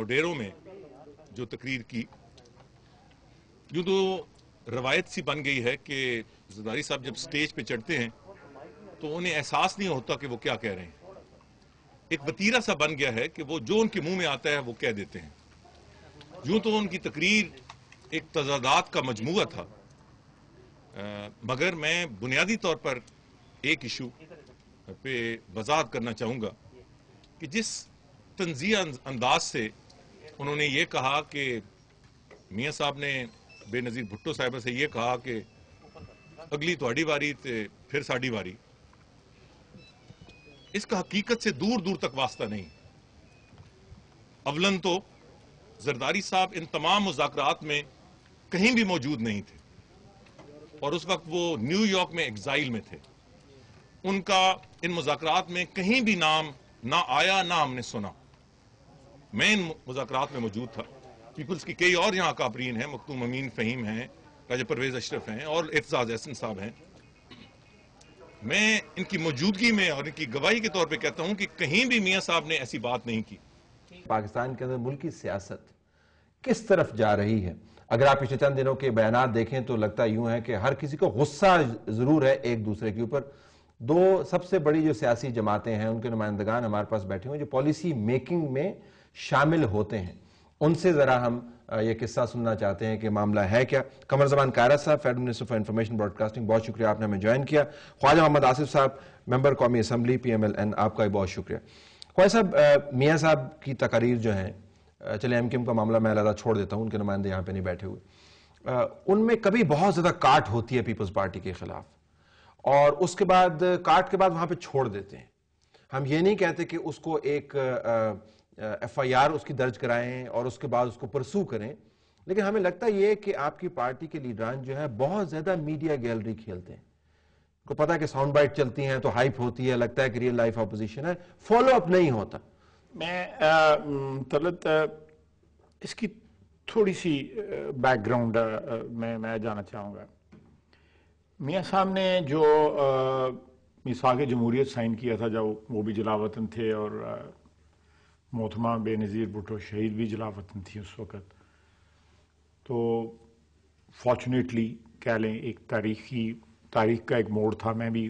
روڈیرو میں جو تقریر کی، یوں تو روایت سی بن گئی ہے کہ زرداری صاحب جب سٹیج پہ چڑھتے ہیں تو انہیں احساس نہیں ہوتا کہ وہ کیا کہہ رہے ہیں. ایک وتیرہ سا بن گیا ہے کہ وہ جو ان کے منہ میں آتا ہے وہ کہہ دیتے ہیں. یوں تو ان کی تقریر ایک تضادات کا مجموعہ تھا، مگر میں بنیادی طور پر ایک ایشو پہ وضاحت کرنا چاہوں گا کہ جس تنزیہ انداز سے انہوں نے یہ کہا کہ میاں صاحب نے بے نظیر بھٹو صاحبہ سے یہ کہا کہ اگلی تہاڈی واری تے پھر ساڈی واری، اس کا حقیقت سے دور دور تک واسطہ نہیں. اولن تو زرداری صاحب ان تمام مذاکرات میں کہیں بھی موجود نہیں تھے، اور اس وقت وہ نیو یارک میں ایگزائل میں تھے. ان کا ان مذاکرات میں کہیں بھی نام نہ آیا، نہ ہم نے سنا. میں ان مذاکرات میں موجود تھا. پیپلز کی کئی اور یہاں کابرین ہیں، مختوم امین فہیم ہیں، راجہ پرویز اشرف ہیں اور اعتزاز احسن صاحب ہیں. میں ان کی موجودگی میں اور ان کی گواہی کے طور پہ کہتا ہوں کہ کہیں بھی میاں صاحب نے ایسی بات نہیں کی. پاکستان کے اندر ملکی سیاست کس طرف جا رہی ہے؟ اگر آپ پچھلے چند دنوں کے بیانات دیکھیں تو لگتا یوں ہے کہ ہر کسی کو غصہ ضرور ہے ایک دوسرے کے اوپر. دو سب سے بڑی جو سیاسی جماعتیں ہیں ان کے نمائندگان ہمارے پاس بیٹھے ہوئے جو پالیسی میکنگ میں شامل ہوتے ہیں، ان سے ذرا ہم یہ قصہ سننا چاہتے ہیں کہ معاملہ ہے کیا. Qamar Zaman Kaira sahab, federal minister for information broadcasting, بہت شکریہ آپ نے ہمیں جوائن کیا. خواجہ محمد آصف صاحب، ممبر قومی assembly P M L N, آپ کا بھی بہت شکریہ. خواجہ صاحب، میاں صاحب کی تقاریر جو ہیں، چلے ایم کیو ایم کا معاملہ میں علیحدہ چھوڑ دیتا ہوں، ان کے نمائندے یہاں پہ نہیں بیٹھے ہوئے، ان میں کبھی بہت زیادہ کاٹ ہوتی ہے پیپلز پارٹی کے خلاف، اور اس کے بعد کاٹ کے بعد وہاں پہ چھوڑ دیتے ہیں. ہم یہ نہیں کہتے کہ اس کو ایک ایف آئی آر اس کی درج کرائیں اور اس کے بعد اس کو پرسو کریں، لیکن ہمیں لگتا یہ کہ آپ کی پارٹی کے لیڈران جو ہے بہت زیادہ میڈیا گیلری کھیلتے ہیں. کو پتا ہے کہ ساؤنڈ بائٹ چلتی ہیں تو ہائپ ہوتی ہے، لگتا ہے کہ ریئل لائف اپوزیشن ہے، فالو اپ نہیں ہوتا. میں طلعت اس کی تھوڑی سی بیک گراؤنڈ میں جانا چاہوں گا. میاں صاحب نے جو میثاق جمہوریت سائن کیا تھا جب وہ بھی جلا وطن تھے، اور محترمہ بے نظیر بھٹو شہید بھی جلا وطن تھی اس وقت، تو فارچونیٹلی کہہ لیں ایک تاریخ کا ایک موڑ تھا. میں بھی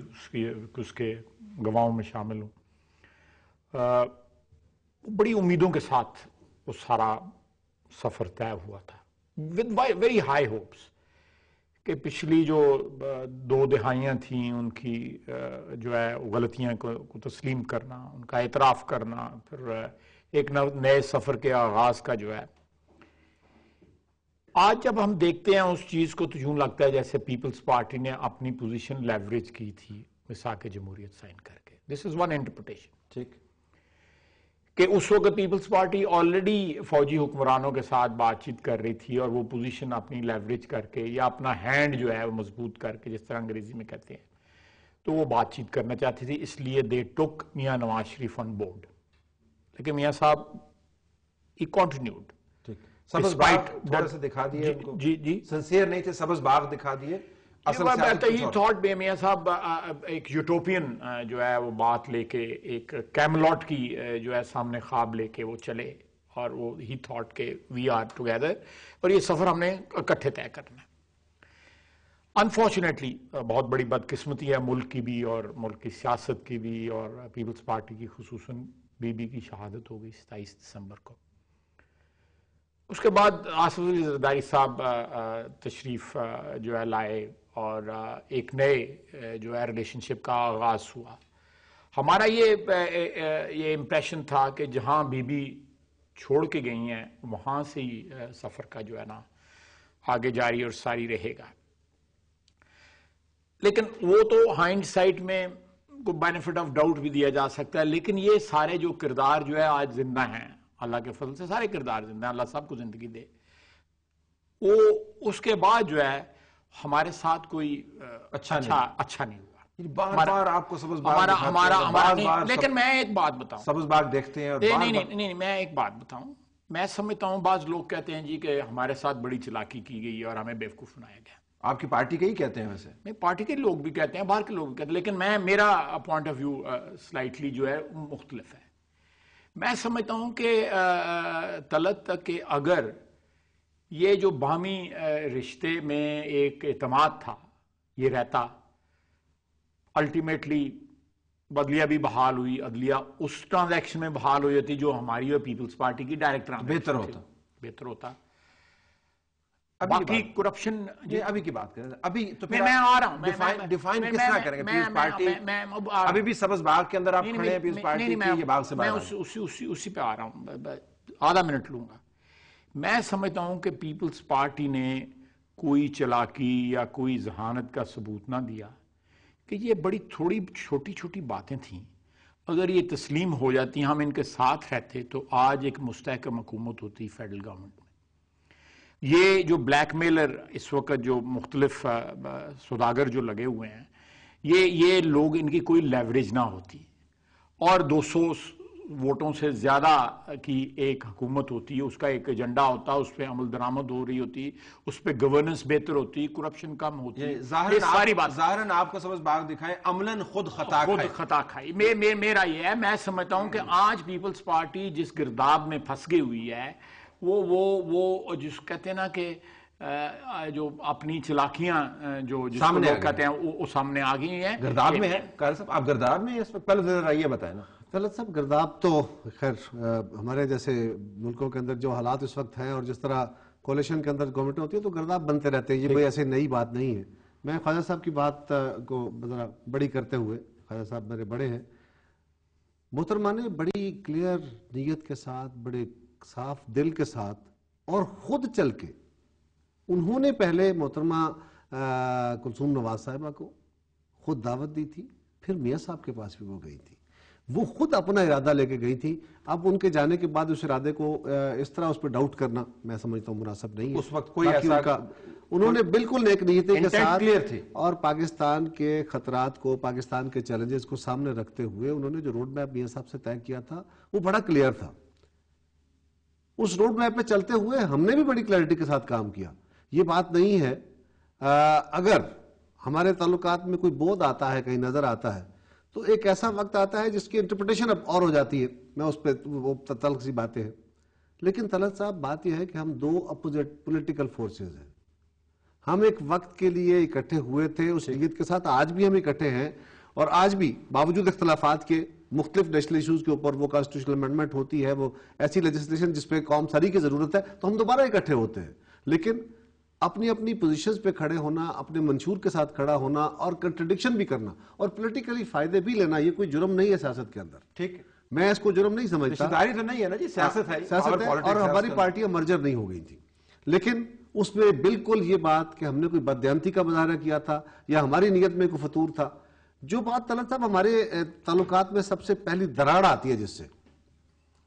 اس کے گواہوں میں شامل ہوں. بڑی امیدوں کے ساتھ وہ سارا سفر طے ہوا تھا، ود ویری ہائی ہوپس، کہ پچھلی جو 2 دہائیاں تھیں ان کی جو ہے غلطیاں کو تسلیم کرنا، ان کا اعتراف کرنا، پھر ایک نئے سفر کے آغاز کا جو ہے. آج جب ہم دیکھتے ہیں اس چیز کو تو یوں لگتا ہے جیسے پیپلز پارٹی نے اپنی پوزیشن لیوریج کی تھی میثاق جمہوریت سائن کر کے. دس از ون انٹرپریٹیشن. ٹھیک کہ اس وقت پیپلز پارٹی آلریڈی فوجی حکمرانوں کے ساتھ بات چیت کر رہی تھی، اور وہ پوزیشن اپنی لیوریج کر کے یا اپنا ہینڈ جو ہے وہ مضبوط کر کے، جس طرح انگریزی میں کہتے ہیں، تو وہ بات چیت کرنا چاہتی تھی. اس لیے دے ٹک میاں نواز شریف آن بورڈ. لیکن میاں صاحب ہی کنٹینیوڈ. سبز باغ تھوڑا سا دکھا دیے ان کو. جی سنسیئر نہیں تھے، سبز باغ دکھا دیے. تھاٹ میں میاں صاحب ایک یوٹوپین جو ہے وہ بات لے کے، ایک کیملاٹ کی جو ہے سامنے خواب لے کے وہ چلے، اور وہ ہی تھاٹ کہ وی آر ٹوگیدر، اور یہ سفر ہم نے اکٹھے طے کرنا ہے. انفارچونیٹلی بہت بڑی بدقسمتی ہے ملک کی بھی، اور ملک کی سیاست کی بھی، اور پیپلز پارٹی کی خصوصاً بی بی کی شہادت ہو گئی 27 دسمبر کو. اس کے بعد آصف علی زرداری صاحب تشریف جو ہے لائے، اور ایک نئے جو ہے ریلیشن شپ کا آغاز ہوا. ہمارا یہ امپریشن تھا کہ جہاں بی بی چھوڑ کے گئی ہیں وہاں سے ہی سفر کا جو ہے نا آگے جاری اور ساری رہے گا. لیکن وہ تو ہائنڈ سائٹ میں کو بینیفٹ آف ڈاؤٹ بھی دیا جا سکتا ہے، لیکن یہ سارے جو کردار جو ہے آج زندہ ہیں، اللہ کے فضل سے سارے کردار زندہ ہیں، اللہ سب کو زندگی دے. وہ اس کے بعد جو ہے ہمارے ساتھ کوئی اچھا نہیں ہوا. بار بار آپ کو سبز باغ ہمارا لیکن میں ایک بات بتاؤں، سبز باغ دیکھتے ہیں. نہیں میں ایک بات بتاؤں. میں سمجھتا ہوں بعض لوگ کہتے ہیں جی کہ ہمارے ساتھ بڑی چلاکی کی گئی اور ہمیں بیوقوف بنایا گیا. آپ کی پارٹی کے ہی کہتے ہیں؟ ویسے میں پارٹی کے لوگ بھی کہتے ہیں، باہر کے لوگ بھی کہتے ہیں، لیکن میرا پوائنٹ آف ویو سلائٹلی جو ہے مختلف ہے. میں سمجھتا ہوں کہ طلعت کہ اگر یہ جو باہمی رشتے میں ایک اعتماد تھا یہ رہتا، الٹیمیٹلی بدلیہ بھی بحال ہوئی، عدلیہ اس ٹرانزیکشن میں بحال ہوئی ہوتی جو ہماری اور پیپلز پارٹی کی ڈائریکٹ بہتر ہوتا. باقی کرپشن ابھی کی بات کریں، ابھی تو میں آ رہا ہوں، ڈیفائن کس طرح کریں گے پیپلز پارٹی؟ ابھی بھی سبز باغ کے اندر آپ کھڑے ہیں پیپلز پارٹی کی، یہ باغ سے باہر میں اسی پہ آ رہا ہوں، آدھا منٹ لوں گا. میں سمجھتا ہوں کہ پیپلز پارٹی نے کوئی چلاکی یا کوئی ذہانت کا ثبوت نہ دیا کہ یہ بڑی تھوڑی چھوٹی چھوٹی باتیں تھیں، اگر یہ تسلیم ہو جاتی ہم ان کے ساتھ رہتے تو آج ایک مستحکم حکومت ہوتی فیڈرل گورنمنٹ میں. یہ جو بلیک میلر اس وقت جو مختلف سوداگر جو لگے ہوئے ہیں، یہ لوگ ان کی کوئی لیوریج نہ ہوتی اور 200 ووٹوں سے زیادہ کی ایک حکومت ہوتی، اس کا ایک ایجنڈا ہوتا، اس پہ عمل درآمد ہو رہی ہوتی، اس پہ گورننس بہتر ہوتی، کرپشن کم ہوتی. یہ ساری بات ظاہراً آپ کو سبز باغ دکھائے عملاً خود خطا کھائی. میرا یہ ہے، میں سمجھتا ہوں کہ آج پیپلز پارٹی جس گرداب میں پھنس گئی ہوئی ہے وہ جس کہتے ہیں نا کہ جو اپنی چلاکیاں جو جس کو لوگ کہتے ہیں وہ سامنے آ گئی ہیں. گرداب میں ہے قاری صاحب، آپ گرداب میں ہیں اس وقت؟ پہلے ذرا یہ بتائیں نا. طلعت صاحب گرداب تو خیر ہمارے جیسے ملکوں کے اندر جو حالات اس وقت ہیں اور جس طرح کولیشن کے اندر گورنمنٹ ہوتی ہے تو گرداب بنتے رہتے ہیں، یہ کوئی ایسے نئی بات نہیں ہے. میں خواجہ صاحب کی بات کو ذرا بڑی کرتے ہوئے، خواجہ صاحب میرے بڑے ہیں، محترمہ نے بڑی کلیئر نیت کے ساتھ، بڑے صاف دل کے ساتھ اور خود چل کے انہوں نے پہلے محترمہ کلثوم نواز صاحبہ کو خود دعوت دی تھی، پھر میاں صاحب کے پاس بھی وہ گئی تھی، وہ خود اپنا ارادہ لے کے گئی تھی. اب ان کے جانے کے بعد اس ارادے کو اس طرح اس پہ ڈاؤٹ کرنا میں سمجھتا ہوں مناسب نہیں ہے. اس وقت کوئی ایسا انہوں نے بالکل نیک نیتی کے ساتھ اور پاکستان کے خطرات کو، پاکستان کے چیلنجز کو سامنے رکھتے ہوئے انہوں نے جو روڈ میپ میاں صاحب سے طے کیا تھا وہ بڑا کلیئر تھا. اس روڈ میپ پہ چلتے ہوئے ہم نے بھی بڑی کلیئرٹی کے ساتھ کام کیا. یہ بات نہیں ہے اگر ہمارے تعلقات میں کوئی بود آتا ہے، کہیں نظر آتا ہے تو ایک ایسا وقت آتا ہے جس کی انٹرپریٹیشن اب اور ہو جاتی ہے، میں اس پہ وہ تلخ سی باتیں ہیں. لیکن طلعت صاحب بات یہ ہے کہ ہم دو اپوزٹ پولیٹیکل فورسز ہیں، ہم ایک وقت کے لیے اکٹھے ہوئے تھے اس نیت کے ساتھ، آج بھی ہم اکٹھے ہیں اور آج بھی باوجود اختلافات کے مختلف نیشنل ایشوز کے اوپر وہ کانسٹیٹیوشنل امینڈمنٹ ہوتی ہے، وہ ایسی لیجسلیشن جس پہ قوم ساری کی ضرورت ہے تو ہم دوبارہ اکٹھے ہوتے ہیں. لیکن اپنی اپنی پوزیشنز پہ کھڑے ہونا، اپنے منشور کے ساتھ کھڑا ہونا اور کنٹرڈکشن بھی کرنا اور پولیٹیکلی فائدے بھی لینا، یہ کوئی جرم نہیں ہے سیاست کے اندر. ٹھیک، میں اس کو جرم نہیں سمجھتا. رشتہ تو نہیں ہے نا جی، سیاست ہے اور ہماری پارٹیاں مرجر نہیں ہو گئی تھی. لیکن اس میں بالکل یہ بات کہ ہم نے کوئی بددیانتی کا مظاہرہ کیا تھا یا ہماری نیت میں کوئی فطور تھا، جو بات طلعت صاحب ہمارے تعلقات میں سب سے پہلی دراڑ آتی ہے جس سے،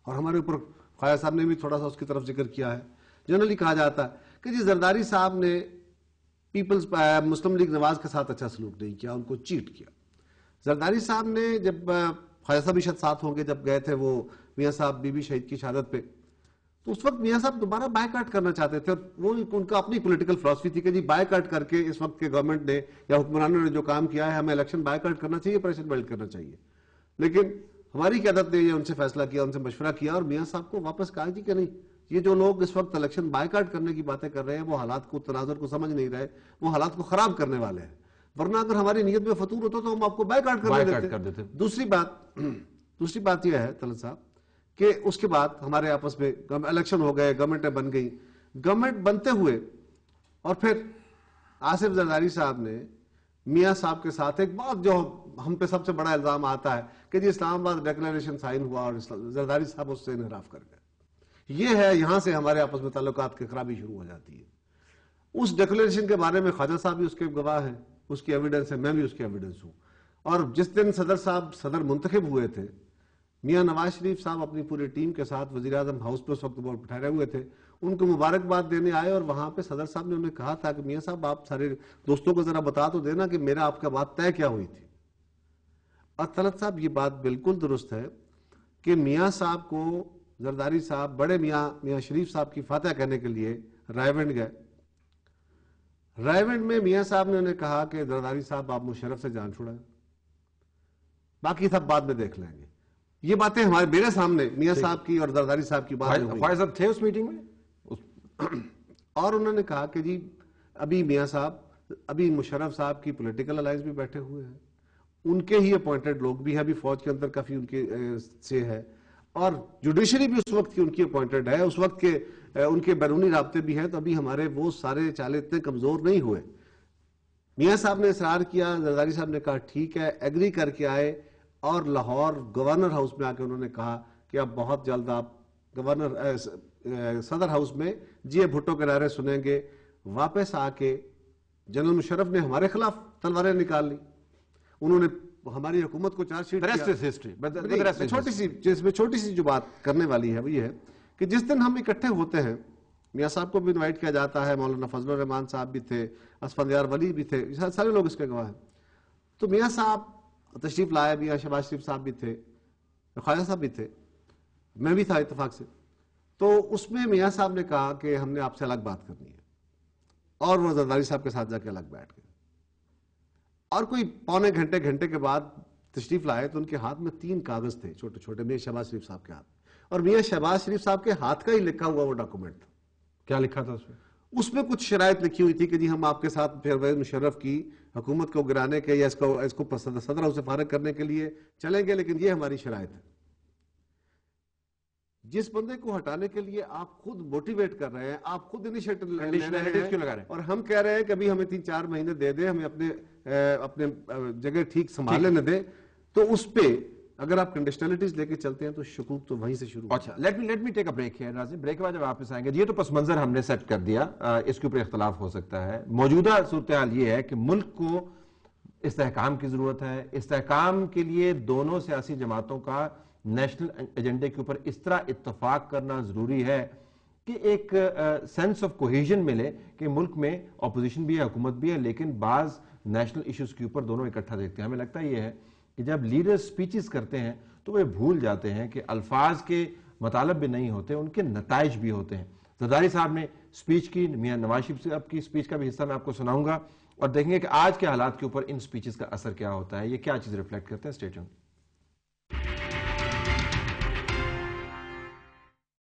اور ہمارے اوپر خواجہ صاحب نے بھی تھوڑا سا اس کی طرف ذکر کیا ہے، جنرلی کہا جاتا ہے کہ جی زرداری صاحب نے مسلم لیگ نواز کے ساتھ اچھا سلوک نہیں کیا، ان کو چیٹ کیا. زرداری صاحب نے جب خواجہ صاحب بھی شاید ساتھ ہوں گے جب گئے تھے وہ میاں صاحب بی بی شہید کی شہادت پہ، تو اس وقت میاں صاحب دوبارہ بائیکاٹ کرنا چاہتے تھے اور وہ ان کا اپنی پولیٹیکل فلسفی تھی کہ جی بائیکاٹ کر کے اس وقت کے گورنمنٹ نے یا حکمرانوں نے جو کام کیا ہے ہمیں الیکشن بائیکاٹ کرنا چاہیے، پریشر بلڈ کرنا چاہیے. لیکن ہماری قیادت نے یہ ان سے فیصلہ کیا، ان سے مشورہ کیا اور میاں صاحب کو واپس کہا جی کہ نہیں، یہ جو لوگ اس وقت الیکشن بائیکاٹ کرنے کی باتیں کر رہے ہیں وہ حالات کو، تناظر کو سمجھ نہیں رہے، وہ حالات کو خراب کرنے والے ہیں، ورنہ اگر ہماری نیت میں فطور ہوتا تو ہم آپ کو بائیکاٹ کر دیتے. دوسری بات یہ ہے طلعت صاحب کہ اس کے بعد ہمارے آپس میں الیکشن ہو گئے، گورنمنٹیں بن گئی. گورنمنٹ بنتے ہوئے اور پھر آصف زرداری صاحب نے میاں صاحب کے ساتھ ایک بات جو ہم پہ سب سے بڑا الزام آتا ہے کہ جی اسلام آباد ڈیکلریشن سائن ہوا اور زرداری صاحب اس سے انحراف کر گئے. یہ ہے یہاں سے ہمارے آپس میں تعلقات کی خرابی شروع ہو جاتی ہے. اس ڈیکلریشن کے بارے میں خواجہ صاحب بھی اس کے گواہ ہیں، اس کی ایویڈنس ہے، میں بھی اس کی ایویڈنس ہوں. اور جس دن صدر منتخب ہوئے تھے، میاں نواز شریف صاحب اپنی پوری ٹیم کے ساتھ وزیر اعظم ہاؤس پہ اس وقت وہ ٹھہرے ہوئے تھے، ان کو مبارکباد دینے آئے اور وہاں پہ صدر صاحب نے انہیں کہا تھا کہ میاں صاحب آپ سارے دوستوں کو ذرا بتا تو دینا کہ میرا آپ کا بات طے کیا ہوئی تھی. اور طلعت صاحب یہ بات بالکل درست ہے کہ میاں صاحب کو زرداری صاحب بڑے میاں شریف صاحب کی فاتح کہنے کے لیے رائے ونڈ گئے. رائے ونڈ میں میاں صاحب نے انہیں کہا کہ زرداری صاحب آپ مشرف سے جان چھڑائیں، باقی سب بعد میں دیکھ لیں گے. یہ باتیں ہمارے میرے سامنے میاں صاحب کی اور زرداری صاحب کی بات ہوئی خواجہ صاحب تھے اس میٹنگ میں اور انہوں نے کہا کہ جی ابھی میاں صاحب ابھی مشرف صاحب کی پولیٹیکل الائنس بھی بیٹھے ہوئے ہیں, ان کے ہی اپوائنٹڈ لوگ بھی ہیں, ابھی فوج کے اندر کافی ان کے سے ہے, اور جوڈیشری بھی اس وقت کی ان کی اپوائنٹڈ ہے, اس وقت کے ان کے بیرونی رابطے بھی ہیں, تو ابھی ہمارے وہ سارے چالے اتنے کمزور نہیں ہوئے. میاں صاحب نے اصرار کیا, زرداری صاحب نے کہا ٹھیک ہے, ایگری کر کے آئے, اور لاہور گورنر ہاؤس میں آ کے انہوں نے کہا کہ اب بہت جلد آپ گورنر صدر ہاؤس میں جی بھٹو کے نعرے سنیں گے. واپس آ کے جنرل مشرف نے ہمارے خلاف تلواریں نکال لی, انہوں نے ہماری حکومت کو چارج شیٹ چھوٹی سی جو بات کرنے والی ہے وہ یہ ہے کہ جس دن ہم اکٹھے ہوتے ہیں, میاں صاحب کو بھی انوائٹ کیا جاتا ہے, مولانا فضل الرحمان صاحب بھی تھے, اسفندیار ولی بھی تھے, سارے لوگ اس کے گواہ ہیں, تو میاں صاحب تشریف لائے, میاں شہباز شریف صاحب بھی تھے, خواجہ صاحب بھی تھے, میں بھی تھا اتفاق سے. تو اس میں میاں صاحب نے کہا کہ ہم نے آپ سے الگ بات کرنی ہے, اور وہ زرداری صاحب کے ساتھ جا کے الگ بیٹھ گئے, اور کوئی پونے گھنٹے کے بعد تشریف لائے تو ان کے ہاتھ میں 3 کاغذ تھے چھوٹے چھوٹے, میاں شہباز شریف صاحب کے ہاتھ, اور میاں شہباز شریف صاحب کے ہاتھ کا ہی لکھا ہوا وہ ڈاکومنٹ تھا. کیا لکھا تھا اس میں؟ اس میں کچھ شرائط لکھی ہوئی تھی کہ جی ہم آپ کے ساتھ پرویز مشرف کی حکومت کو گرانے کے یا اس کو صدر ہاؤس سے فارغ کرنے کے لیے چلیں گے, لیکن یہ ہماری شرائط ہے. جس بندے کو ہٹانے کے لیے آپ خود موٹیویٹ کر رہے ہیں, آپ خود انیشیٹو لے رہے ہیں, اور ہم کہہ رہے ہیں کہ ابھی ہمیں 3-4 مہینے دے دیں, ہمیں اپنے جگہ ٹھیک سنبھالنے نہ دے, تو اس پہ اگر آپ کنڈیشنلٹیز لے کے چلتے ہیں تو شکوک تو وہیں سے شروع. اچھا, let me take a break ہے ناظرین, بریک کے بعد جب واپس آئیں گے, یہ تو پس منظر ہم نے سیٹ کر دیا, اس کے اوپر اختلاف ہو سکتا ہے. موجودہ صورتحال یہ ہے کہ ملک کو استحکام کی ضرورت ہے. استحکام کے لیے دونوں سیاسی جماعتوں کا نیشنل ایجنڈے کے اوپر اس طرح اتفاق کرنا ضروری ہے کہ ایک سینس آف کوہیژن ملے کہ ملک میں اپوزیشن بھی ہے, حکومت بھی ہے, لیکن بعض نیشنل ایشوز کے اوپر دونوں اکٹھا دیکھتے ہیں. ہمیں لگتا یہ ہے کہ جب لیڈر سپیچز کرتے ہیں تو وہ بھول جاتے ہیں کہ الفاظ کے مطالب بھی نہیں ہوتے, ان کے نتائج بھی ہوتے ہیں. زرداری صاحب نے سپیچ کی, میاں نواز شریف صاحب کی سپیچ کا بھی حصہ میں آپ کو سناؤں گا, اور دیکھیں گے کہ آج کے حالات کے اوپر ان سپیچز کا اثر کیا ہوتا ہے, یہ کیا چیز ریفلیکٹ کرتے ہیں. Stay tuned.